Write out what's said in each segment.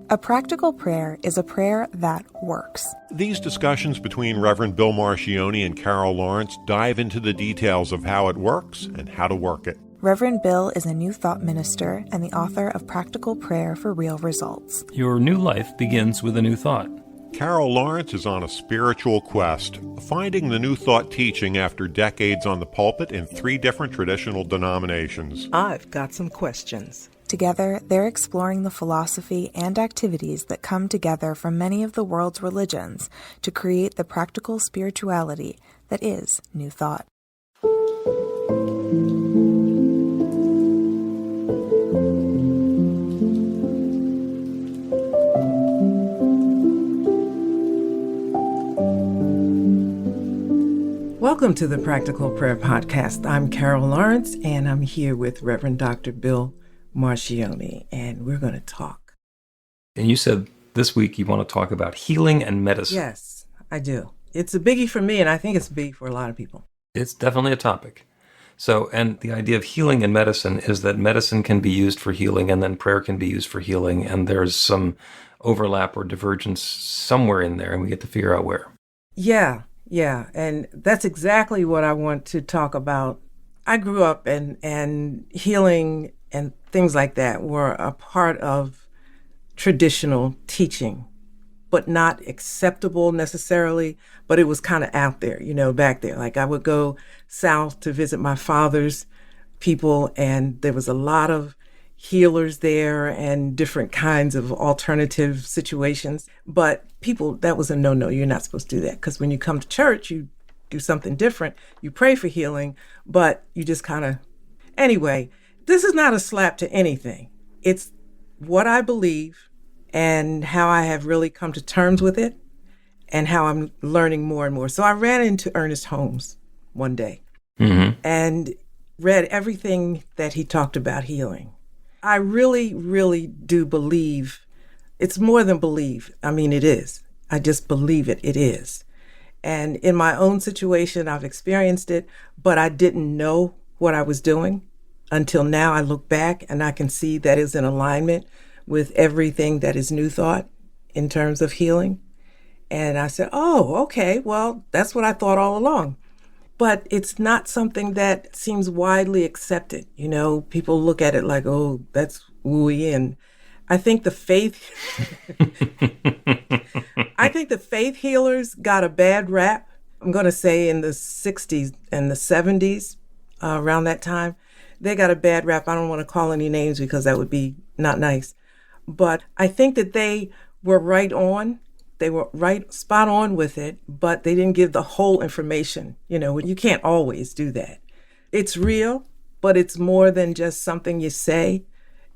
A practical prayer is a prayer that works. These discussions between Reverend Bill Marchione and Carol Lawrence dive into the details of how it works and how to work it. Reverend Bill is a New Thought minister and the author of Practical Prayer for Real Results. Your new life begins with a new thought. Carol Lawrence is on a spiritual quest, finding the New Thought teaching after decades on the pulpit in 3 different traditional denominations. I've got some questions. Together, they're exploring the philosophy and activities that come together from many of the world's religions to create the practical spirituality that is New Thought. Welcome to the Practical Prayer Podcast. I'm Carol Lawrence, and I'm here with Reverend Dr. Bill Marchione, and we're going to talk. And you said this week you want to talk about healing and medicine. Yes, I do. It's a biggie for me, and I think it's big for a lot of people. It's definitely a topic. So, and the idea of healing and medicine is that medicine can be used for healing, and then prayer can be used for healing, and there's some overlap or divergence somewhere in there, and we get to figure out where. Yeah, and that's exactly what I want to talk about. I grew up and healing and things like that were a part of traditional teaching, but not acceptable necessarily, but it was kind of out there, back there. Like I would go south to visit my father's people, and there was a lot of healers there and different kinds of alternative situations. But people, that was a no-no. You're not supposed to do that, because when you come to church, you do something different. You pray for healing, but you just kind of... Anyway, this is not a slap to anything. It's what I believe and how I have really come to terms with it and how I'm learning more and more. So I ran into Ernest Holmes one day and read everything that he talked about healing. I really, really do believe, it's more than believe. I mean, it is. I just believe it. It is. And in my own situation, I've experienced it, but I didn't know what I was doing until now. I look back and I can see that is in alignment with everything that is New Thought in terms of healing. And I said, oh, okay, well, that's what I thought all along. But it's not something that seems widely accepted. People look at it like, oh, that's wooey. And I think the faith healers got a bad rap. I'm going to say in the 60s and the 70s, around that time, they got a bad rap. I don't want to call any names because that would be not nice. But I think that they were right on. They were spot on with it, but they didn't give the whole information. You can't always do that. It's real, but it's more than just something you say.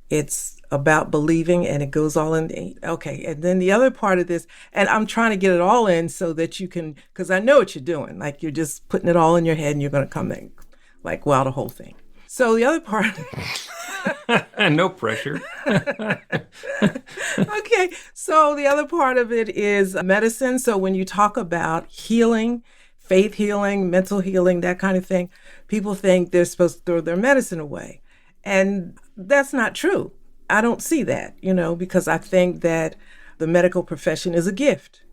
It's about believing, and it goes all in. Okay, and then the other part of this, and I'm trying to get it all in so that you can, because I know what you're doing. Like you're just putting it all in your head and you're going to come in, like, wow, the whole thing. So the other part... No pressure. Okay, so the other part of it is medicine. So when you talk about healing, faith healing, mental healing, that kind of thing, people think they're supposed to throw their medicine away. And that's not true. I don't see that, because I think that the medical profession is a gift.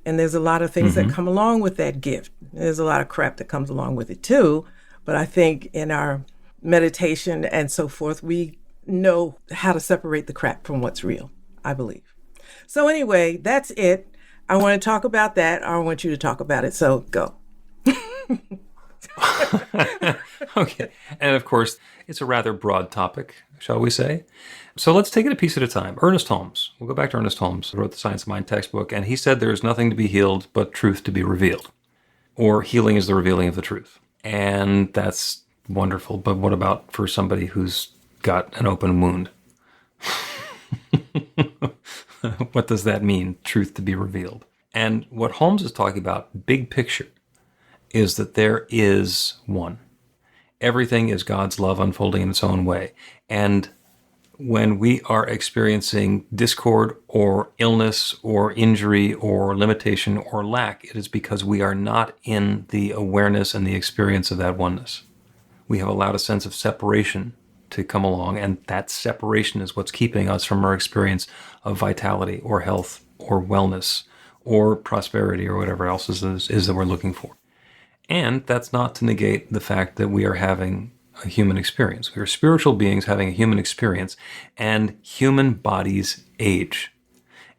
And there's a lot of things that come along with that gift. There's a lot of crap that comes along with it too. But I think in our meditation and so forth, we know how to separate the crap from what's real, I believe. So anyway, that's it. I want to talk about that. I want you to talk about it. So go. Okay. And of course, it's a rather broad topic, shall we say? So let's take it a piece at a time. Ernest Holmes. We'll go back to Ernest Holmes, who wrote the Science of Mind textbook, and he said there is nothing to be healed but truth to be revealed, or healing is the revealing of the truth. And that's wonderful. But what about for somebody who's got an open wound? What does that mean, truth to be revealed? And what Holmes is talking about, big picture, is that there is one. Everything is God's love unfolding in its own way. And when we are experiencing discord or illness or injury or limitation or lack, it is because we are not in the awareness and the experience of that oneness. We have allowed a sense of separation to come along, and that separation is what's keeping us from our experience of vitality or health or wellness or prosperity or whatever else is that we're looking for. And that's not to negate the fact that we are having a human experience. We are spiritual beings having a human experience, and human bodies age,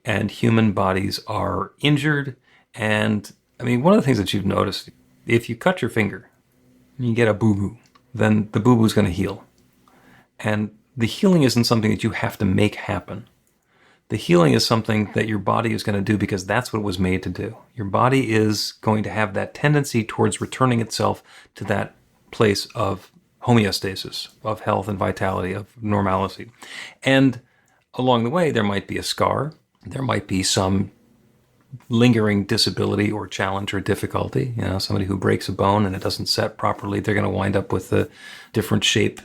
and human bodies are injured. And I mean, one of the things that you've noticed, if you cut your finger and you get a boo-boo, then the boo-boo is going to heal. And the healing isn't something that you have to make happen. The healing is something that your body is going to do because that's what it was made to do. Your body is going to have that tendency towards returning itself to that place of homeostasis, of health and vitality, of normalcy. And along the way, there might be a scar. There might be some lingering disability or challenge or difficulty. You know, somebody who breaks a bone and it doesn't set properly, they're going to wind up with a different shape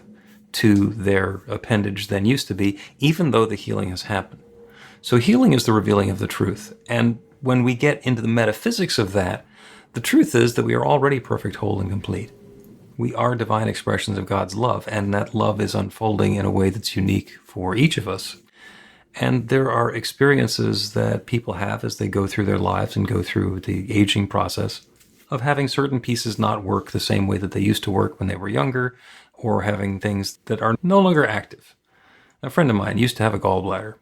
to their appendage than used to be, even though the healing has happened. So healing is the revealing of the truth. And when we get into the metaphysics of that, the truth is that we are already perfect, whole, and complete. We are divine expressions of God's love, and that love is unfolding in a way that's unique for each of us. And there are experiences that people have as they go through their lives and go through the aging process of having certain pieces not work the same way that they used to work when they were younger, or having things that are no longer active. A friend of mine used to have a gallbladder,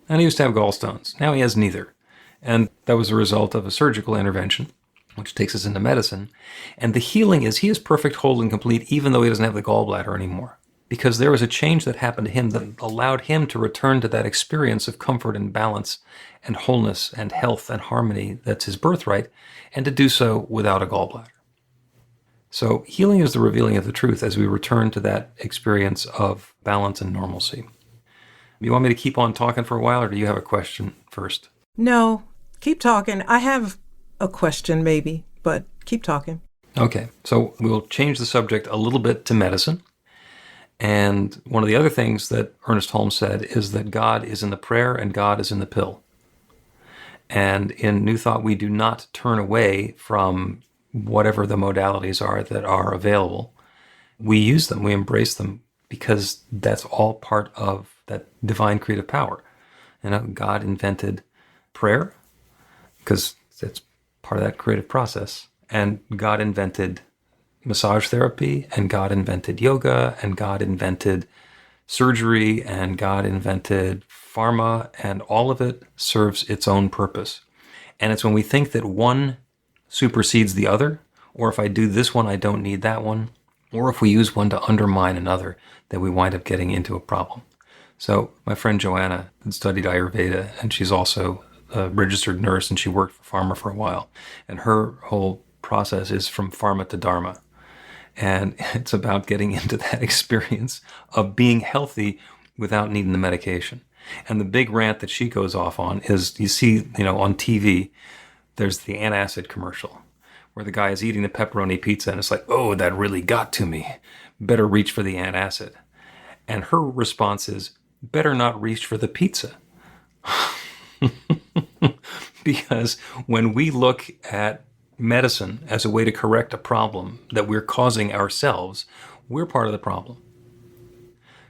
and he used to have gallstones. Now he has neither. And that was a result of a surgical intervention, which takes us into medicine. And the healing is he is perfect, whole, and complete, even though he doesn't have the gallbladder anymore. Because there was a change that happened to him that allowed him to return to that experience of comfort and balance and wholeness and health and harmony that's his birthright, and to do so without a gallbladder. So healing is the revealing of the truth as we return to that experience of balance and normalcy. You want me to keep on talking for a while, or do you have a question first? No, keep talking. I have a question maybe, but keep talking. Okay, so we'll change the subject a little bit to medicine. And one of the other things that Ernest Holmes said is that God is in the prayer and God is in the pill. And in New Thought, we do not turn away from whatever the modalities are that are available. We use them, we embrace them, because that's all part of that divine creative power. You know, God invented prayer because it's part of that creative process. And God invented massage therapy, and God invented yoga, and God invented surgery, and God invented pharma, and all of it serves its own purpose. And it's when we think that one supersedes the other, or if I do this one, I don't need that one, or if we use one to undermine another, that we wind up getting into a problem. So my friend Joanna had studied Ayurveda, and she's also a registered nurse, and she worked for pharma for a while. And her whole process is from pharma to dharma. And it's about getting into that experience of being healthy without needing the medication. And the big rant that she goes off on is, you see, on TV, there's the antacid commercial where the guy is eating the pepperoni pizza and it's like, oh, that really got to me. Better reach for the antacid. And her response is, better not reach for the pizza. Because when we look at medicine as a way to correct a problem that we're causing ourselves, we're part of the problem.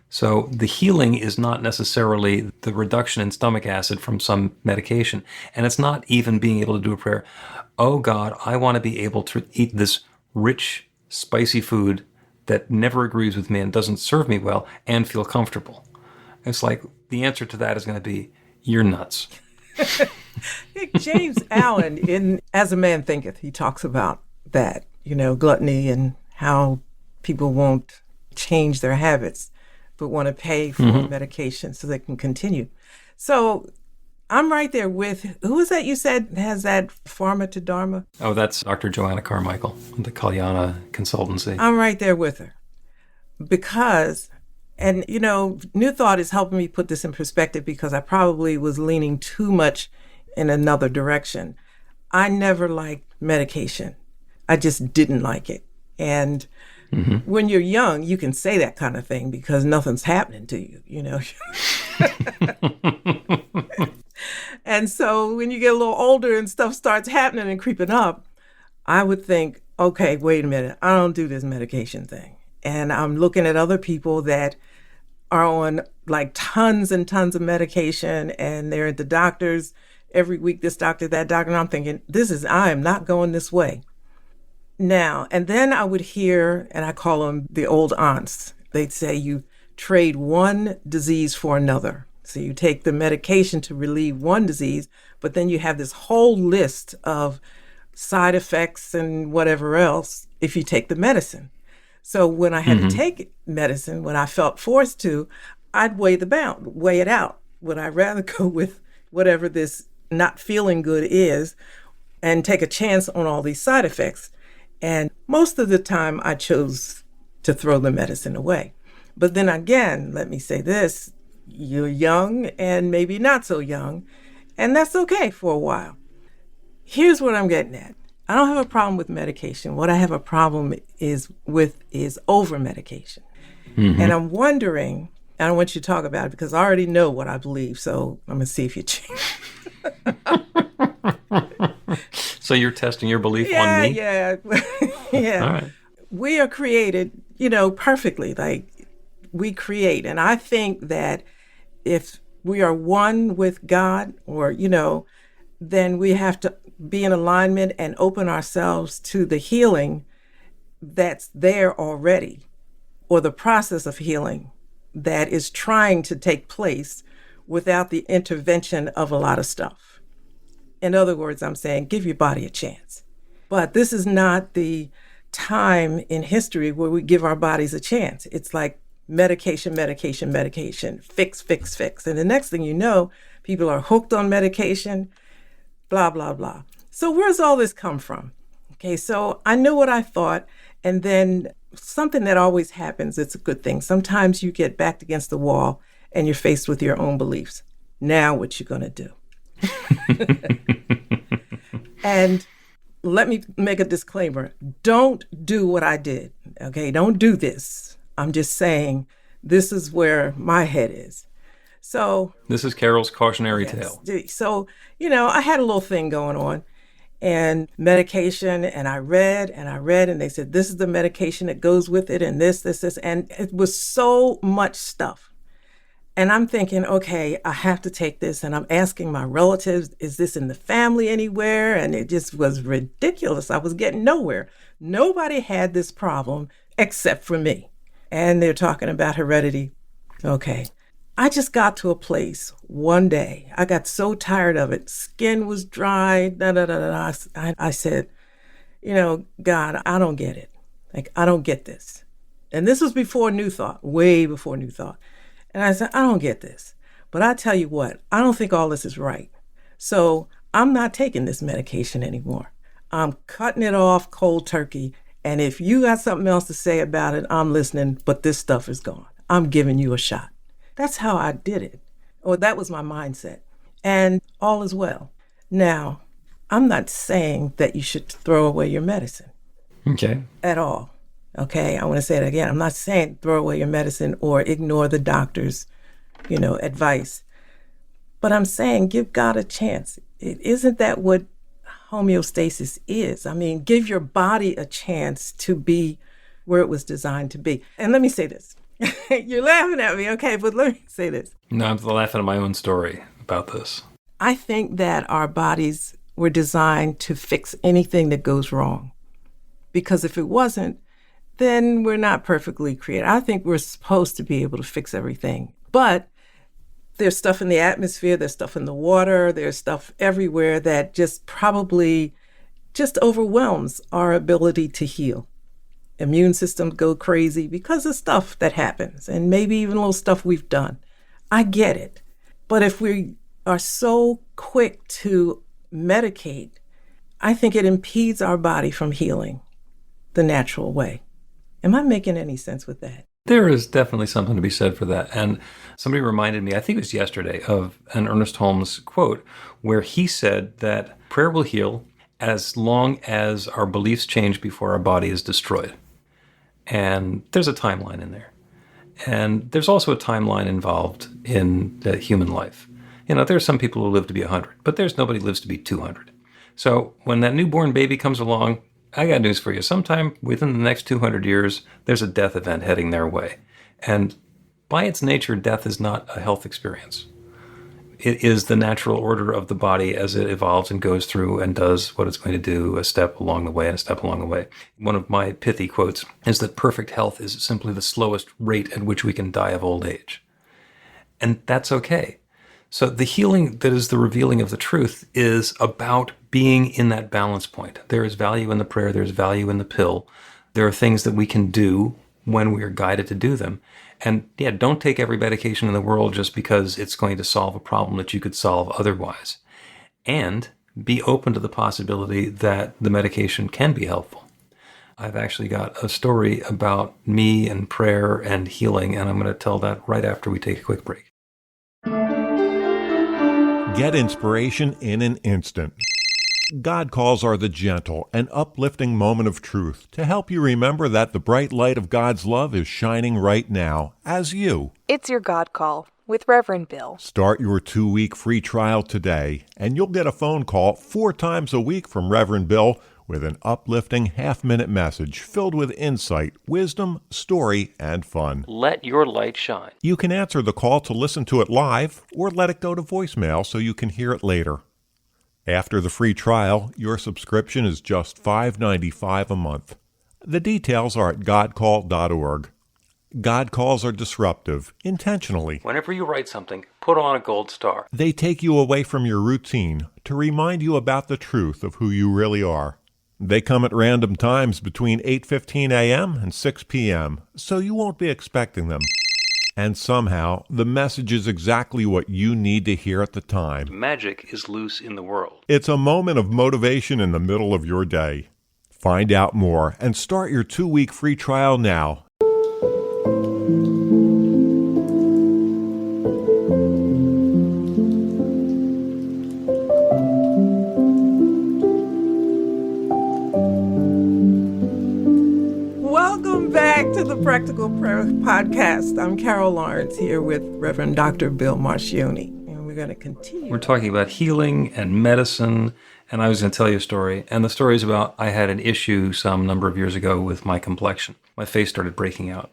So the healing is not necessarily the reduction in stomach acid from some medication. And it's not even being able to do a prayer. Oh God, I want to be able to eat this rich, spicy food that never agrees with me and doesn't serve me well and feel comfortable. It's like the answer to that is going to be, you're nuts. James Allen, in As a Man Thinketh, he talks about that, gluttony and how people won't change their habits, but want to pay for medication so they can continue. So I'm right there with, who was that you said has that pharma to dharma? Oh, that's Dr. Joanna Carmichael, the Kalyana Consultancy. I'm right there with her. Because, and New Thought is helping me put this in perspective because I probably was leaning too much in another direction. I never liked medication. I just didn't like it. And when you're young, you can say that kind of thing because nothing's happening to you, And so when you get a little older and stuff starts happening and creeping up, I would think, okay, wait a minute, I don't do this medication thing. And I'm looking at other people that are on like tons and tons of medication, and they're at the doctors every week, this doctor, that doctor. And I'm thinking, I am not going this way. Now, and then I would hear, and I call them the old aunts, they'd say you trade one disease for another. So you take the medication to relieve one disease, but then you have this whole list of side effects and whatever else if you take the medicine. So when I had to take medicine, when I felt forced to, I'd weigh it out. Would I rather go with whatever this not feeling good is and take a chance on all these side effects? And most of the time I chose to throw the medicine away. But then again, let me say this, you're young and maybe not so young, and that's okay for a while. Here's what I'm getting at. I don't have a problem with medication. What I have a problem is over medication. And I'm wondering, I don't want you to talk about it because I already know what I believe, so I'm going to see if you change. So you're testing your belief on me? Yeah. All right. We are created, perfectly. Like, we create. And I think that if we are one with God, or, then we have to be in alignment and open ourselves to the healing that's there already, or the process of healing that is trying to take place without the intervention of a lot of stuff. In other words, I'm saying, give your body a chance. But this is not the time in history where we give our bodies a chance. It's like medication, fix. And the next thing you know, people are hooked on medication, blah, blah, blah. So where's all this come from? Okay, so I know what I thought, and then something that always happens, it's a good thing. Sometimes you get backed against the wall and you're faced with your own beliefs. Now what you gonna do? And let me make a disclaimer. Don't do what I did, okay? Don't do this. I'm just saying this is where my head is. So this is Carol's cautionary tale. So, I had a little thing going on and medication, and I read, and they said, this is the medication that goes with it, and this, and it was so much stuff. And I'm thinking, okay, I have to take this. And I'm asking my relatives, is this in the family anywhere? And it just was ridiculous. I was getting nowhere. Nobody had this problem except for me. And they're talking about heredity. Okay. I just got to a place one day. I got so tired of it. Skin was dry. I said, God, I don't get it. Like, I don't get this. And this was before New Thought, way before New Thought. And I said, I don't get this. But I tell you what, I don't think all this is right. So I'm not taking this medication anymore. I'm cutting it off cold turkey. And if you got something else to say about it, I'm listening, but this stuff is gone. I'm giving you a shot. That's how I did it. Or that was my mindset. And all is well. Now, I'm not saying that you should throw away your medicine. Okay. At all. Okay, I want to say it again. I'm not saying throw away your medicine or ignore the doctor's, advice. But I'm saying give God a chance. Isn't that what homeostasis is? I mean, give your body a chance to be where it was designed to be. And let me say this. You're laughing at me, okay, but let me say this. No, I'm laughing at my own story about this. I think that our bodies were designed to fix anything that goes wrong. Because if it wasn't, then we're not perfectly created. I think we're supposed to be able to fix everything. But there's stuff in the atmosphere, there's stuff in the water, there's stuff everywhere that just probably just overwhelms our ability to heal. Immune systems go crazy because of stuff that happens, and maybe even little stuff we've done. I get it. But if we are so quick to medicate, I think it impedes our body from healing the natural way. Am I making any sense with that? There is definitely something to be said for that. And somebody reminded me, I think it was yesterday, of an Ernest Holmes quote where he said that prayer will heal as long as our beliefs change before our body is destroyed. And there's a timeline in there. And there's also a timeline involved in the human life. There's some people who live to be 100, but there's nobody who lives to be 200. So when that newborn baby comes along, I got news for you. Sometime within the next 200 years, there's a death event heading their way. And by its nature, death is not a health experience. It is the natural order of the body as it evolves and goes through and does what it's going to do, a step along the way and a step along the way. One of my pithy quotes is that perfect health is simply the slowest rate at which we can die of old age. And that's okay. So the healing that is the revealing of the truth is about being in that balance point. There is value in the prayer. There's value in the pill. There are things that we can do when we are guided to do them. And yeah, don't take every medication in the world just because it's going to solve a problem that you could solve otherwise. And be open to the possibility that the medication can be helpful. I've actually got a story about me and prayer and healing, and I'm going to tell that right after we take a quick break. Get inspiration in an instant. God calls are the gentle and uplifting moment of truth to help you remember that the bright light of God's love is shining right now as you. It's your God Call with Reverend Bill. Start your 2-week free trial today, and you'll get a phone call 4 times a week from Reverend Bill with an uplifting half-minute message filled with insight, wisdom, story, and fun. Let your light shine. You can answer the call to listen to it live or let it go to voicemail so you can hear it later. After the free trial, your subscription is just $5.95 a month. The details are at godcall.org. God calls are disruptive, intentionally. Whenever you write something, put on a gold star. They take you away from your routine to remind you about the truth of who you really are. They come at random times between 8:15 a.m. and 6 p.m., so you won't be expecting them. And somehow, the message is exactly what you need to hear at the time. Magic is loose in the world. It's a moment of motivation in the middle of your day. Find out more and start your 2-week free trial now. Welcome back to the Practical Prayer Podcast. I'm Carol Lawrence here with Reverend Dr. Bill Marcioni, and we're going to continue. We're talking about healing and medicine, and I was going to tell you a story. And the story is about I had an issue some number of years ago with my complexion. My face started breaking out.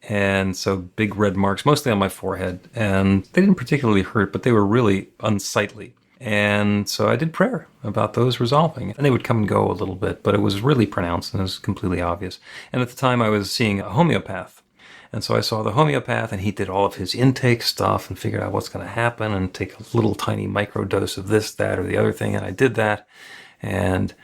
And so big red marks, mostly on my forehead. And they didn't particularly hurt, but they were really unsightly. And so I did prayer about those resolving. And they would come and go a little bit, but it was really pronounced and it was completely obvious. And at the time I was seeing a homeopath. And so I saw the homeopath and he did all of his intake stuff and figured out what's going to happen and take a little tiny micro dose of this, that, or the other thing. And I did that and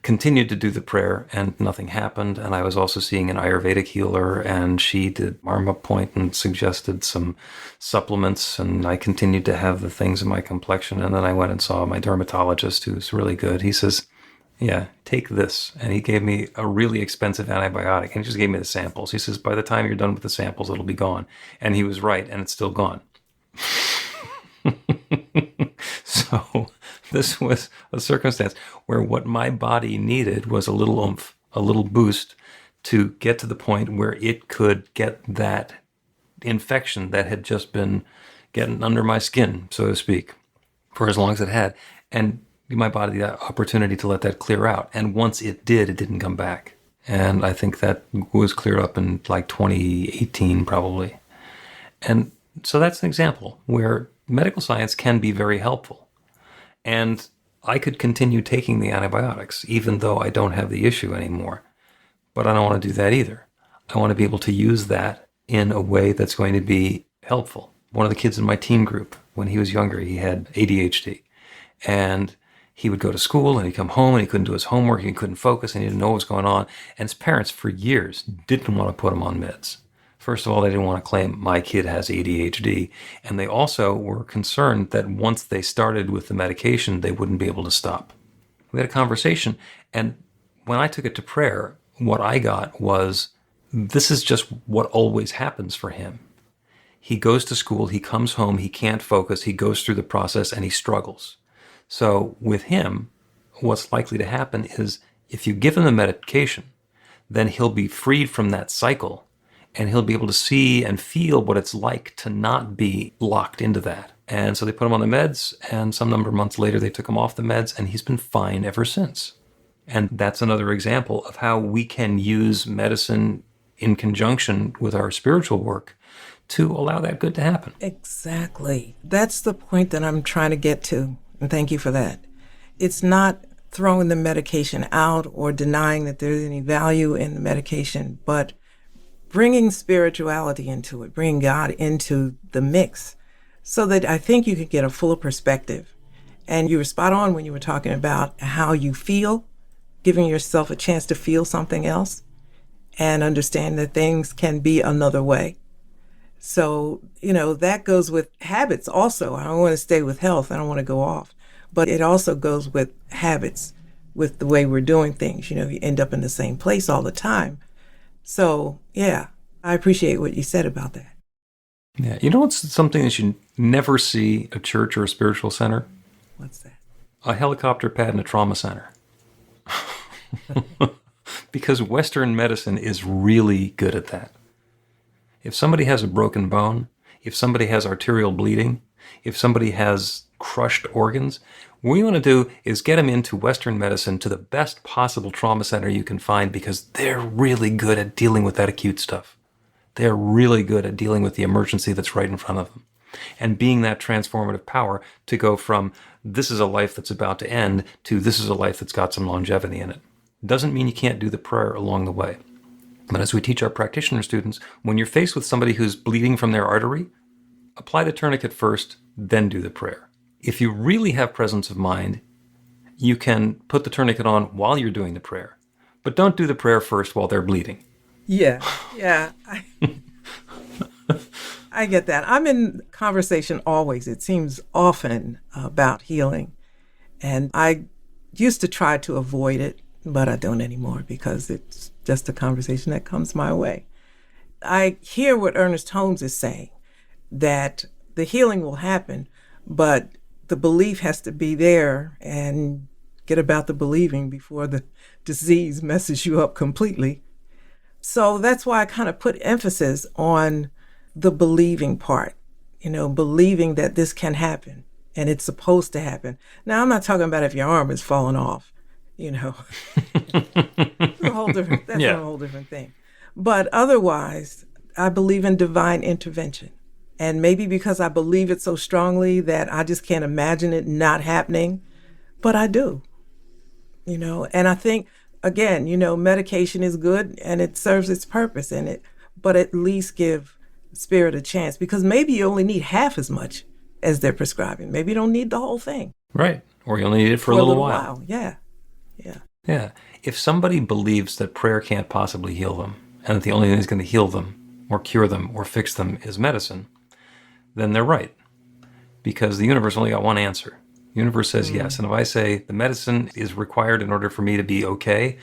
continued to do the prayer and nothing happened. And I was also seeing an Ayurvedic healer and she did Marma Point and suggested some supplements. And I continued to have the things in my complexion. And then I went and saw my dermatologist who's really good. He says, yeah, take this. And he gave me a really expensive antibiotic and he just gave me the samples. He says, by the time you're done with the samples, it'll be gone. And he was right. And it's still gone. So this was a circumstance where what my body needed was a little oomph, a little boost to get to the point where it could get that infection that had just been getting under my skin, so to speak, for as long as it had, and give my body that opportunity to let that clear out. And once it did, it didn't come back. And I think that was cleared up in like 2018 probably. And so that's an example where medical science can be very helpful. And I could continue taking the antibiotics, even though I don't have the issue anymore. But I don't want to do that either. I want to be able to use that in a way that's going to be helpful. One of the kids in my teen group, when he was younger, he had ADHD. And he would go to school and he'd come home and he couldn't do his homework, he couldn't focus, and he didn't know what was going on. And his parents, for years, didn't want to put him on meds. First of all, they didn't want to claim my kid has ADHD. And they also were concerned that once they started with the medication, they wouldn't be able to stop. We had a conversation. And when I took it to prayer, what I got was, this is just what always happens for him. He goes to school, he comes home, he can't focus, he goes through the process and he struggles. So with him, what's likely to happen is if you give him the medication, then he'll be freed from that cycle. And he'll be able to see and feel what it's like to not be locked into that. And so they put him on the meds, and some number of months later, they took him off the meds, and he's been fine ever since. And that's another example of how we can use medicine in conjunction with our spiritual work to allow that good to happen. Exactly. That's the point that I'm trying to get to. And thank you for that. It's not throwing the medication out or denying that there's any value in the medication, but bringing spirituality into it, bringing God into the mix so that I think you can get a fuller perspective. And you were spot on when you were talking about how you feel, giving yourself a chance to feel something else and understand that things can be another way. So, that goes with habits also. I don't want to stay with health. I don't want to go off. But it also goes with habits, with the way we're doing things. You end up in the same place all the time. So, yeah, I appreciate what you said about that. Yeah. You know what's something that you never see a church or a spiritual center? What's that? A helicopter pad in a trauma center. Because Western medicine is really good at that. If somebody has a broken bone, if somebody has arterial bleeding, if somebody has crushed organs, what you want to do is get them into Western medicine to the best possible trauma center you can find, because they're really good at dealing with that acute stuff. They're really good at dealing with the emergency that's right in front of them and being that transformative power to go from this is a life that's about to end to this is a life that's got some longevity in it. Doesn't mean you can't do the prayer along the way. But as we teach our practitioner students, when you're faced with somebody who's bleeding from their artery, apply the tourniquet first, then do the prayer. If you really have presence of mind, you can put the tourniquet on while you're doing the prayer. But don't do the prayer first while they're bleeding. Yeah. I get that. I'm in conversation always, it seems often, about healing. And I used to try to avoid it, but I don't anymore because it's just a conversation that comes my way. I hear what Ernest Holmes is saying, that the healing will happen, but the belief has to be there, and get about the believing before the disease messes you up completely. So that's why I kind of put emphasis on the believing part, believing that this can happen and it's supposed to happen. Now, I'm not talking about if your arm is falling off, That's a whole different thing. But otherwise, I believe in divine intervention. And maybe because I believe it so strongly that I just can't imagine it not happening, but I do, And I think, again, medication is good and it serves its purpose in it, but at least give spirit a chance, because maybe you only need half as much as they're prescribing. Maybe you don't need the whole thing. Right. Or you only need it for a little while. Yeah. If somebody believes that prayer can't possibly heal them, and that the only thing that's going to heal them or cure them or fix them is medicine, then they're right. Because the universe only got one answer. The universe says yes. And if I say the medicine is required in order for me to be okay,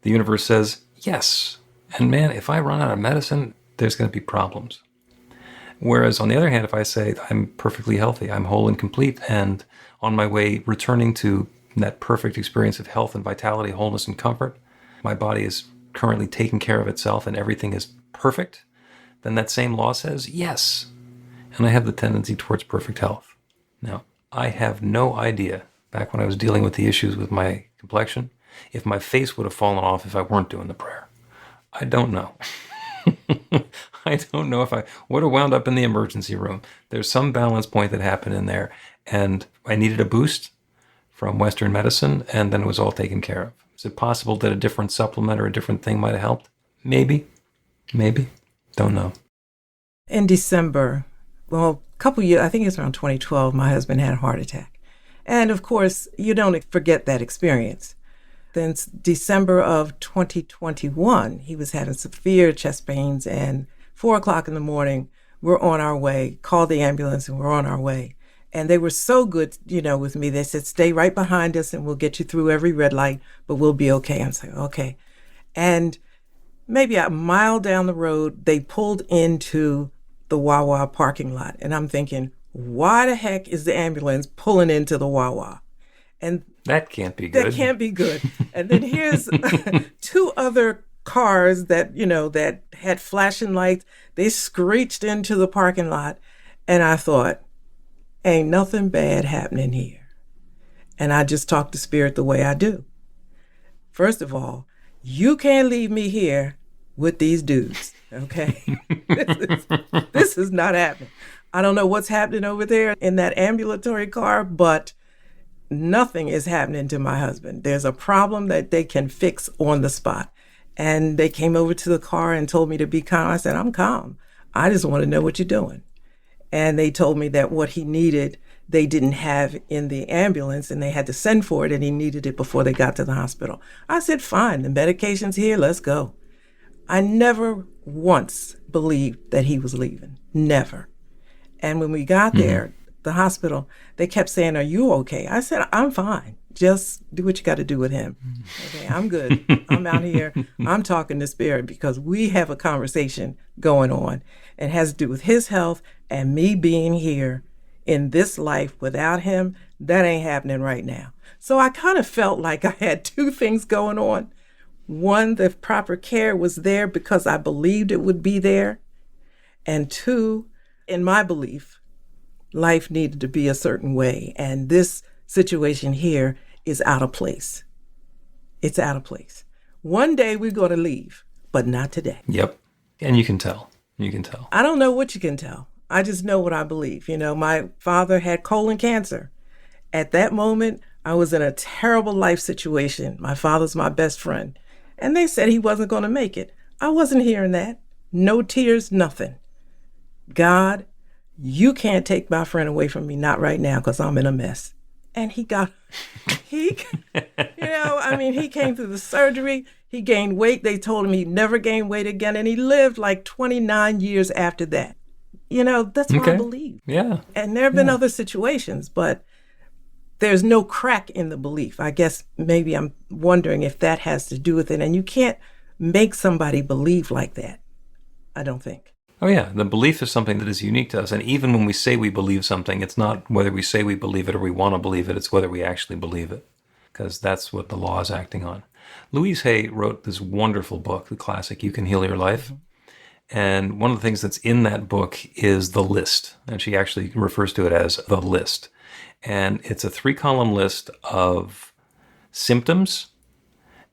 the universe says yes. And man, if I run out of medicine, there's going to be problems. Whereas on the other hand, if I say I'm perfectly healthy, I'm whole and complete, and on my way returning to that perfect experience of health and vitality, wholeness and comfort, my body is currently taking care of itself and everything is perfect, then that same law says yes. And I have the tendency towards perfect health. Now, I have no idea, back when I was dealing with the issues with my complexion, if my face would have fallen off if I weren't doing the prayer. I don't know. I don't know if I would have wound up in the emergency room. There's some balance point that happened in there, and I needed a boost from Western medicine, and then it was all taken care of. Is it possible that a different supplement or a different thing might have helped? Maybe. Don't know. In December, a couple years, I think it's around 2012, my husband had a heart attack. And of course, you don't forget that experience. Then December of 2021, he was having severe chest pains, and 4:00 in the morning, we're on our way, called the ambulance, and we're on our way. And they were so good, with me. They said, stay right behind us and we'll get you through every red light, but we'll be okay. I'm saying, okay. And maybe a mile down the road, they pulled into the Wawa parking lot. And I'm thinking, why the heck is the ambulance pulling into the Wawa? And that can't be good. That can't be good. And then here's two other cars that, that had flashing lights. They screeched into the parking lot. And I thought, ain't nothing bad happening here. And I just talk to spirit the way I do. First of all, you can't leave me here with these dudes. Okay. This is not happening. I don't know what's happening over there in that ambulatory car, but nothing is happening to my husband. There's a problem that they can fix on the spot. And they came over to the car and told me to be calm. I said, I'm calm. I just want to know what you're doing. And they told me that what he needed, they didn't have in the ambulance and they had to send for it and he needed it before they got to the hospital. I said, fine, the medication's here, let's go. I never once believed that he was leaving. Never. And when we got there, the hospital, they kept saying, are you okay? I said, I'm fine. Just do what you got to do with him. Okay, I'm good. I'm out here. I'm talking to Spirit because we have a conversation going on. It has to do with his health and me being here in this life without him. That ain't happening right now. So I kind of felt like I had two things going on. One, the proper care was there because I believed it would be there. And two, in my belief, life needed to be a certain way. And this situation here is out of place. It's out of place. One day we're going to leave, but not today. Yep. And you can tell. You can tell. I don't know what you can tell. I just know what I believe. You know, my father had colon cancer. At that moment, I was in a terrible life situation. My father's my best friend. And they said he wasn't going to make it. I wasn't hearing that. No tears, nothing. God, you can't take my friend away from me, not right now, because I'm in a mess. And he came through the surgery. He gained weight. They told him he'd never gain weight again. And he lived like 29 years after that. You know, that's what I believe. Yeah. And there have been other situations, but there's no crack in the belief. I guess maybe I'm wondering if that has to do with it. And you can't make somebody believe like that, I don't think. Oh, yeah. The belief is something that is unique to us. And even when we say we believe something, it's not whether we say we believe it or we want to believe it. It's whether we actually believe it, because that's what the law is acting on. Louise Hay wrote this wonderful book, the classic, You Can Heal Your Life. And one of the things that's in that book is the list. And she actually refers to it as the list. And it's a 3-column list of symptoms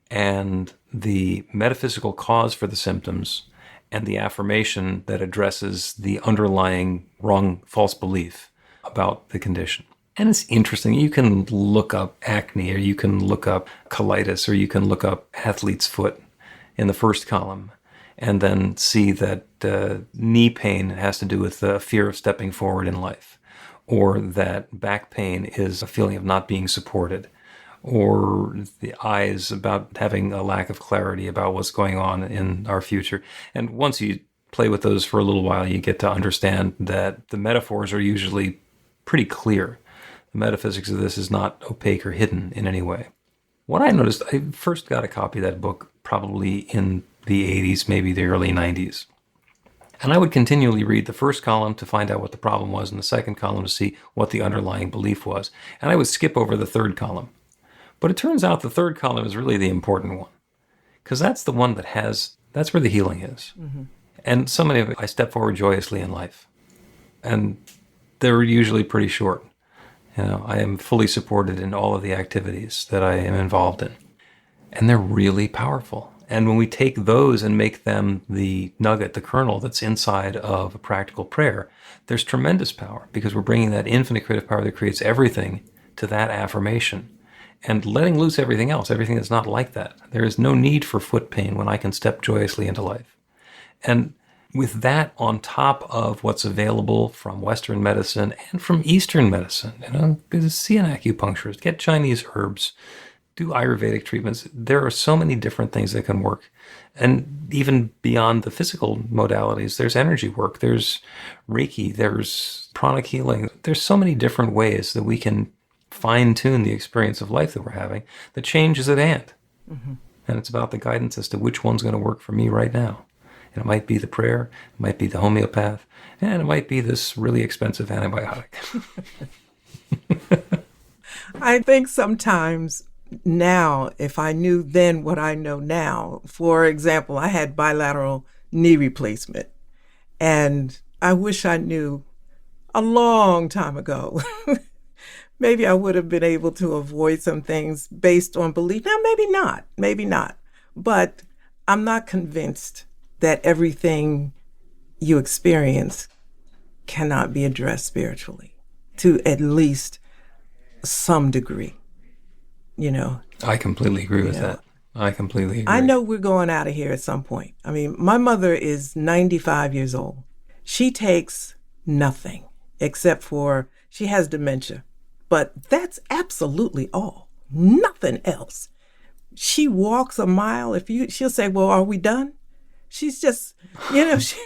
and the metaphysical cause for the symptoms and the affirmation that addresses the underlying wrong, false belief about the condition. And it's interesting. You can look up acne, or you can look up colitis, or you can look up athlete's foot in the first column, and then see that knee pain has to do with the fear of stepping forward in life, or that back pain is a feeling of not being supported, or the eyes about having a lack of clarity about what's going on in our future. And once you play with those for a little while, you get to understand that the metaphors are usually pretty clear. The metaphysics of this is not opaque or hidden in any way. What I noticed, I first got a copy of that book probably in the 80s, maybe the early 90s. And I would continually read the first column to find out what the problem was, and the second column to see what the underlying belief was. And I would skip over the third column. But it turns out the third column is really the important one, because that's the one that's where the healing is. Mm-hmm. And so many of it, I step forward joyously in life. And they're usually pretty short. You know, I am fully supported in all of the activities that I am involved in. And they're really powerful. And when we take those and make them the nugget, the kernel that's inside of a practical prayer, there's tremendous power, because we're bringing that infinite creative power that creates everything to that affirmation and letting loose everything else, everything that's not like that. There is no need for foot pain when I can step joyously into life. And with that on top of what's available from Western medicine and from Eastern medicine, see an acupuncturist, get Chinese herbs, do Ayurvedic treatments. There are so many different things that can work. And even beyond the physical modalities, there's energy work, there's Reiki, there's pranic healing. There's so many different ways that we can fine-tune the experience of life that we're having. The change is at hand. Mm-hmm. And it's about the guidance as to which one's going to work for me right now. And it might be the prayer, it might be the homeopath, and it might be this really expensive antibiotic. I think sometimes now, if I knew then what I know now, for example, I had bilateral knee replacement, and I wish I knew a long time ago. Maybe I would have been able to avoid some things based on belief. Now, maybe not. But I'm not convinced that everything you experience cannot be addressed spiritually to at least some degree, you know. I completely agree with Yeah. that. I completely agree. I know we're going out of here at some point. I mean, my mother is 95 years old. She takes nothing except for she has dementia, but that's absolutely all. Nothing else. She walks a mile. She'll say, "Well, are we done?" She's just, she.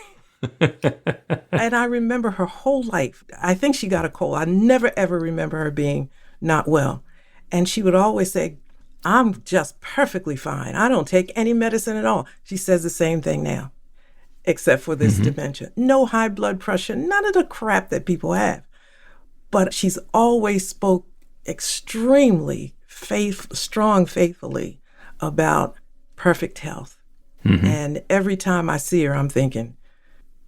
And I remember her whole life. I think she got a cold. I never ever remember her being not well, and she would always say, "I'm just perfectly fine. I don't take any medicine at all." She says the same thing now, except for this dementia. No high blood pressure, none of the crap that people have. But she's always spoke extremely faithfully about perfect health. And every time I see her, I'm thinking,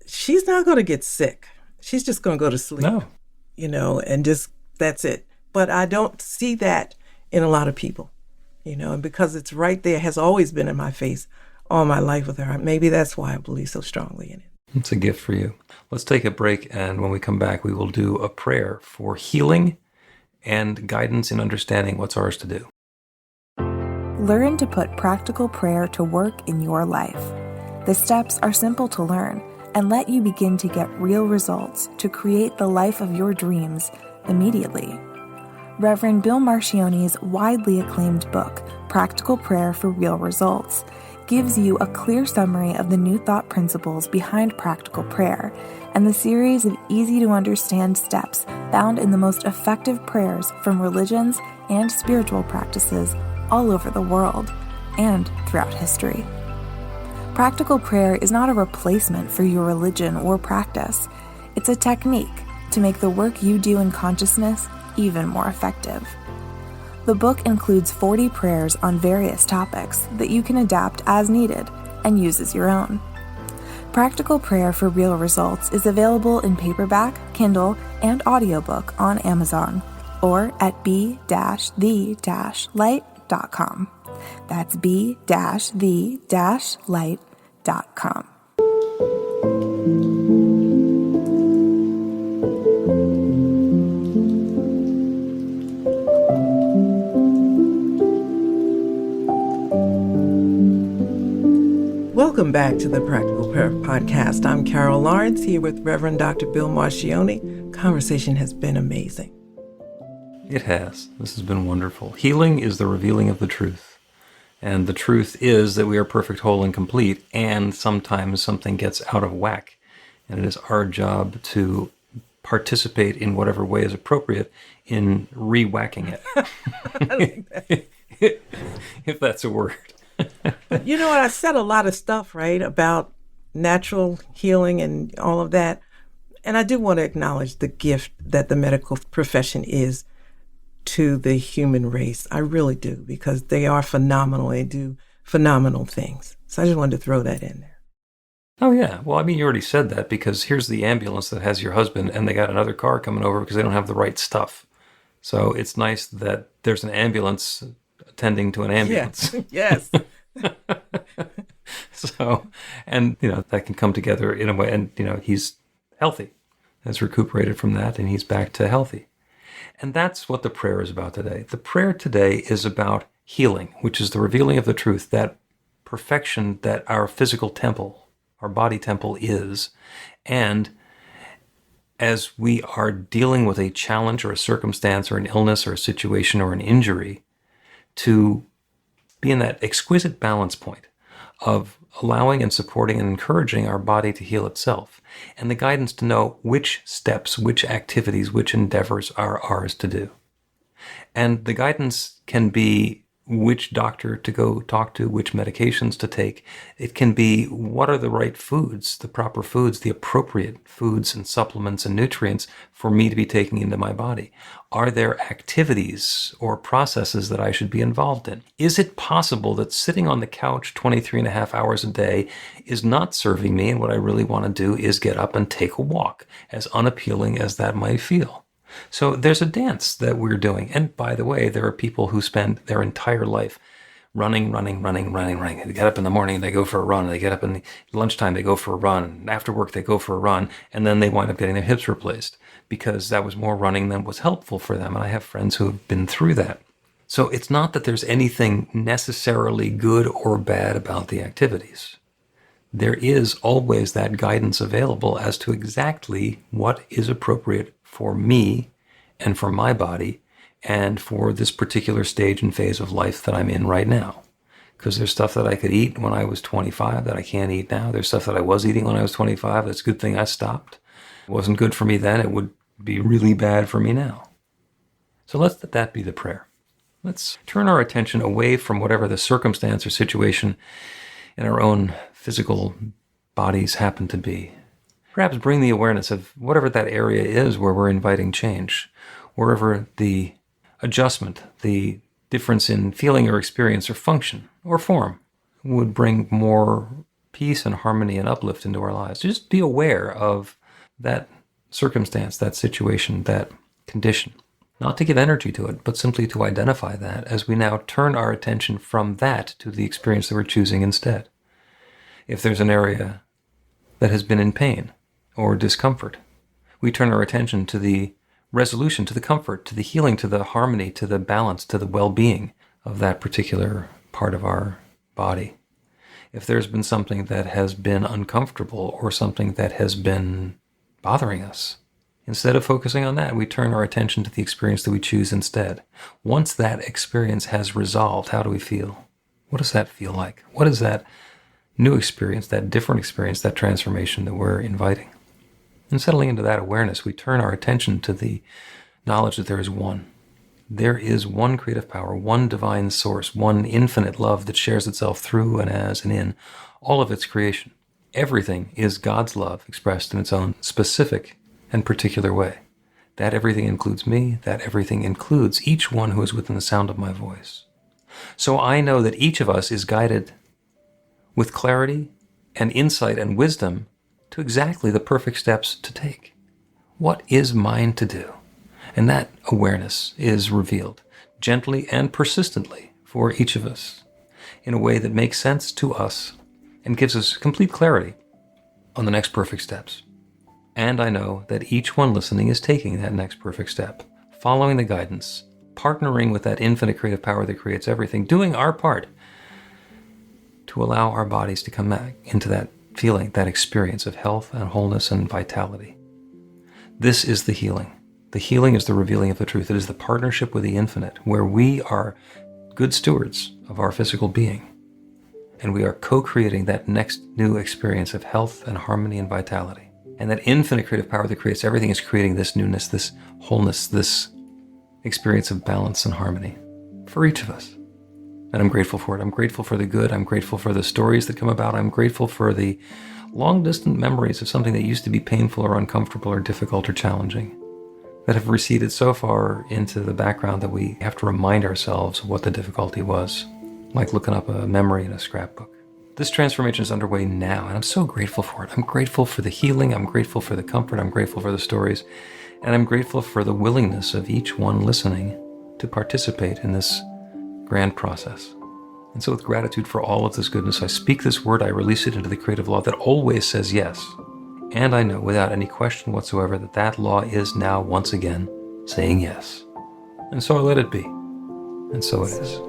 she's not going to get sick. She's just going to go to sleep, No. And just, that's it. But I don't see that in a lot of people, and because it's right there, has always been in my face all my life with her. Maybe that's why I believe so strongly in it. It's a gift for you. Let's take a break, and when we come back, we will do a prayer for healing and guidance in understanding what's ours to do. Learn to put practical prayer to work in your life. The steps are simple to learn and let you begin to get real results to create the life of your dreams immediately. Reverend Bill Marcione's widely acclaimed book, Practical Prayer for Real Results, gives you a clear summary of the New Thought principles behind practical prayer and the series of easy-to-understand steps found in the most effective prayers from religions and spiritual practices all over the world and throughout history. Practical prayer is not a replacement for your religion or practice. It's a technique to make the work you do in consciousness even more effective. The book includes 40 prayers on various topics that you can adapt as needed and use as your own. Practical Prayer for Real Results is available in paperback, Kindle, and audiobook on Amazon or at b-the-light.com. That's b-the-light.com. Welcome back to the Practical Prayer Podcast. I'm Carol Lawrence here with Reverend Dr. Bill Marcione. Conversation has been amazing. It has. This has been wonderful. Healing is the revealing of the truth. And the truth is that we are perfect, whole, and complete, and sometimes something gets out of whack. And it is our job to participate in whatever way is appropriate in re-whacking it. I like that. If that's a word. But you know what? I said a lot of stuff, right, about natural healing and all of that. And I do want to acknowledge the gift that the medical profession is to the human race. I really do, because they are phenomenal. They do phenomenal things. So I just wanted to throw that in there. Oh, yeah. Well, I mean, you already said that, because here's the ambulance that has your husband, and they got another car coming over because they don't have the right stuff. So it's nice that there's an ambulance attending to an ambulance. Yes. So, and, that can come together in a way, and, he's healthy, has recuperated from that, and he's back to healthy. And that's what the prayer is about today. The prayer today is about healing, which is the revealing of the truth, that perfection that our physical temple, our body temple is. And as we are dealing with a challenge or a circumstance or an illness or a situation or an injury, to be in that exquisite balance point of allowing and supporting and encouraging our body to heal itself, and the guidance to know which steps, which activities, which endeavors are ours to do. And the guidance can be which doctor to go talk to, which medications to take. It can be what are the right foods, the proper foods, the appropriate foods and supplements and nutrients for me to be taking into my body. Are there activities or processes that I should be involved in? Is it possible that sitting on the couch 23 and a half hours a day is not serving me, and what I really want to do is get up and take a walk, as unappealing as that might feel? So there's a dance that we're doing. And by the way, there are people who spend their entire life running. They get up in the morning, they go for a run. They get up in the lunchtime, they go for a run. After work, they go for a run. And then they wind up getting their hips replaced because that was more running than was helpful for them. And I have friends who have been through that. So it's not that there's anything necessarily good or bad about the activities. There is always that guidance available as to exactly what is appropriate for me and for my body and for this particular stage and phase of life that I'm in right now. Because there's stuff that I could eat when I was 25 that I can't eat now. There's stuff that I was eating when I was 25. That's a good thing I stopped. It wasn't good for me then. It would be really bad for me now. So let's let that be the prayer. Let's turn our attention away from whatever the circumstance or situation in our own physical bodies happen to be. Perhaps bring the awareness of whatever that area is where we're inviting change, wherever the adjustment, the difference in feeling or experience or function or form would bring more peace and harmony and uplift into our lives. Just be aware of that circumstance, that situation, that condition. Not to give energy to it, but simply to identify that as we now turn our attention from that to the experience that we're choosing instead. If there's an area that has been in pain or discomfort, we turn our attention to the resolution, to the comfort, to the healing, to the harmony, to the balance, to the well-being of that particular part of our body. If there's been something that has been uncomfortable or something that has been bothering us, instead of focusing on that, we turn our attention to the experience that we choose instead. Once that experience has resolved, how do we feel? What does that feel like? What is that new experience, that different experience, that transformation that we're inviting? And settling into that awareness, we turn our attention to the knowledge that there is one. There is one creative power, one divine source, one infinite love that shares itself through and as and in all of its creation. Everything is God's love expressed in its own specific and particular way. That everything includes me, that everything includes each one who is within the sound of my voice. So I know that each of us is guided with clarity and insight and wisdom to exactly the perfect steps to take. What is mine to do? And that awareness is revealed gently and persistently for each of us in a way that makes sense to us and gives us complete clarity on the next perfect steps. And I know that each one listening is taking that next perfect step, following the guidance, partnering with that infinite creative power that creates everything, doing our part to allow our bodies to come back into that feeling, that experience of health and wholeness and vitality. This is the healing. The healing is the revealing of the truth. It is the partnership with the infinite, where we are good stewards of our physical being. And we are co-creating that next new experience of health and harmony and vitality. And that infinite creative power that creates everything is creating this newness, this wholeness, this experience of balance and harmony for each of us. And I'm grateful for it. I'm grateful for the good. I'm grateful for the stories that come about. I'm grateful for the long-distant memories of something that used to be painful or uncomfortable or difficult or challenging that have receded so far into the background that we have to remind ourselves of what the difficulty was, like looking up a memory in a scrapbook. This transformation is underway now, and I'm so grateful for it. I'm grateful for the healing. I'm grateful for the comfort. I'm grateful for the stories. And I'm grateful for the willingness of each one listening to participate in this grand process. And so with gratitude for all of this goodness, I speak this word, I release it into the creative law that always says yes. And I know without any question whatsoever that that law is now once again saying yes. And so I let it be. And so it is.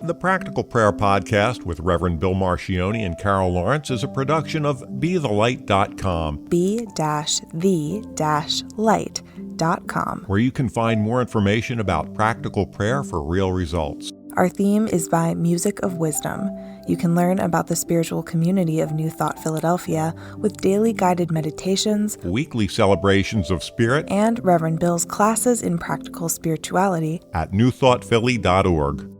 The Practical Prayer Podcast with Reverend Bill Marcioni and Carol Lawrence is a production of BeTheLight.com. be-the-light.com, where you can find more information about practical prayer for real results. Our theme is by Music of Wisdom. You can learn about the spiritual community of New Thought Philadelphia with daily guided meditations, Weekly celebrations of spirit, and Reverend Bill's classes in practical spirituality at newthoughtphilly.org.